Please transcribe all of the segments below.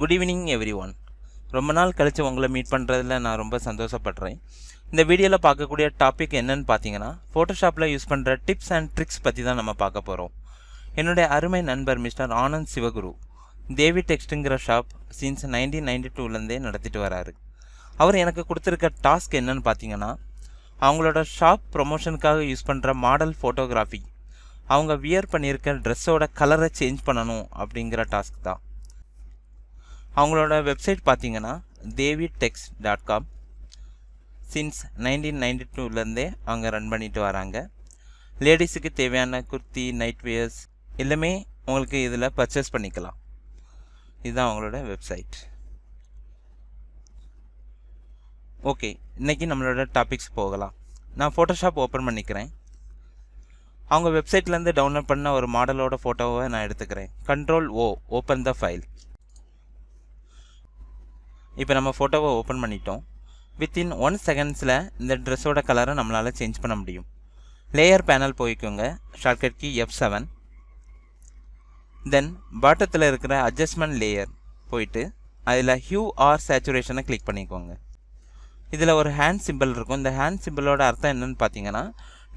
Good evening everyone. ரொம்ப நாள் கழித்து உங்களை மீட் பண்ணுறதுல நான் ரொம்ப சந்தோஷப்படுறேன். இந்த வீடியோவில் பார்க்கக்கூடிய டாபிக் என்னன்னு பார்த்தீங்கன்னா, ஃபோட்டோஷாப்பில் யூஸ் பண்ணுற டிப்ஸ் அண்ட் ட்ரிக்ஸ் பற்றி தான் நம்ம பார்க்க போகிறோம். என்னுடைய அருமை நண்பர் மிஸ்டர் ஆனந்த் சிவகுரு தேவி டெக்ஸ்ட்டுங்கிற ஷாப் சின்ஸ் 1992லேருந்தே நடத்திட்டு வராரு. அவர் எனக்கு கொடுத்துருக்க டாஸ்க் என்னன்னு பார்த்தீங்கன்னா, அவங்களோட ஷாப் ப்ரொமோஷனுக்காக யூஸ் பண்ணுற மாடல் ஃபோட்டோகிராஃபி, அவங்க வியர் பண்ணியிருக்க ட்ரெஸ்ஸோட கலரை சேஞ்ச் பண்ணணும் அப்படிங்கிற டாஸ்க் தான். அவங்களோட வெப்சைட் பார்த்தீங்கன்னா devitext.com. சின்ஸ் 1992லேருந்தே அவங்க ரன் பண்ணிட்டு வராங்க. லேடிஸுக்கு தேவையான குர்த்தி, நைட் வியர்ஸ் எல்லாமே உங்களுக்கு இதில் பர்ச்சேஸ் பண்ணிக்கலாம். இதுதான் அவங்களோட வெப்சைட். ஓகே, இன்றைக்கி நம்மளோட டாபிக்ஸ் போகலாம். நான் ஃபோட்டோஷாப் ஓப்பன் பண்ணிக்கிறேன். அவங்க வெப்சைட்லேருந்து டவுன்லோட் பண்ண ஒரு மாடலோட ஃபோட்டோவை நான் எடுத்துக்கிறேன். Ctrl+O open the file. இப்போ நம்ம ஃபோட்டோவை ஓப்பன் பண்ணிட்டோம். வித்தின் 1 செகண்ட்ஸில் இந்த ட்ரெஸ்ஸோட கலரை நம்மளால் சேஞ்ச் பண்ண முடியும். லேயர் பேனல் போய்க்கோங்க, ஷார்ட்கட் கீ F7. தென் பாட்டத்தில் இருக்கிற அட்ஜஸ்ட்மெண்ட் லேயர் போயிட்டு அதில் ஹியூ ஆர் சேச்சுரேஷனை கிளிக் பண்ணிக்கோங்க. இதில் ஒரு ஹேண்ட் சிம்பிள் இருக்கும். இந்த ஹேண்ட் சிம்பிளோட அர்த்தம் என்னன்னு பார்த்தீங்கன்னா,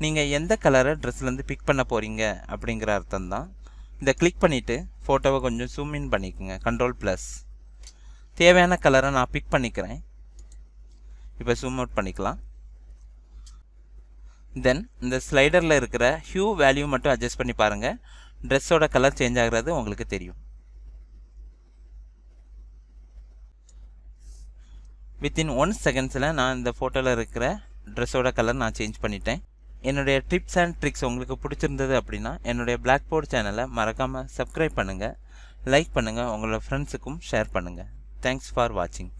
நீங்கள் எந்த கலரை ட்ரெஸ்லேருந்து பிக் பண்ண போகிறீங்க அப்படிங்கிற அர்த்தம் தான். இதை கிளிக் பண்ணிவிட்டு ஃபோட்டோவை கொஞ்சம் ஜூம் இன் பண்ணிக்கோங்க, Ctrl+. தேவையான கலரை நான் பிக் பண்ணிக்கிறேன். இப்போ ஜூம் அவுட் பண்ணிக்கலாம். தென் இந்த ஸ்லைடரில் இருக்கிற ஹியூ வேல்யூ மட்டும் அட்ஜஸ்ட் பண்ணி பாருங்கள். ட்ரெஸ்ஸோட கலர் சேஞ்ச் ஆகிறது உங்களுக்கு தெரியும். வித்தின் 1 செகண்ட்ஸில் நான் இந்த ஃபோட்டோவில் இருக்கிற ட்ரெஸ்ஸோட கலர் நான் சேஞ்ச் பண்ணிட்டேன். என்னுடைய டிப்ஸ் அண்ட் ட்ரிக்ஸ் உங்களுக்கு பிடிச்சிருந்தது அப்படின்னா என்னுடைய Blackboard சேனலை மறக்காமல் சப்ஸ்கிரைப் பண்ணுங்கள், லைக் பண்ணுங்கள், உங்களோட ஃப்ரெண்ட்ஸுக்கும் ஷேர் பண்ணுங்கள். தேங்க்ஸ் ஃபார் வாட்சிங்.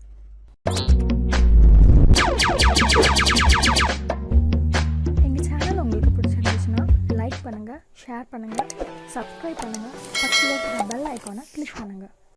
எங்கள் சேனல் உங்களுக்கு பிடிச்சிருந்துச்சுன்னா லைக் பண்ணுங்கள், ஷேர் பண்ணுங்கள், சப்ஸ்கிரைப் பண்ணுங்கள், பக்கத்தில் இருக்கிற பெல் ஐக்கானை கிளிக் பண்ணுங்கள்.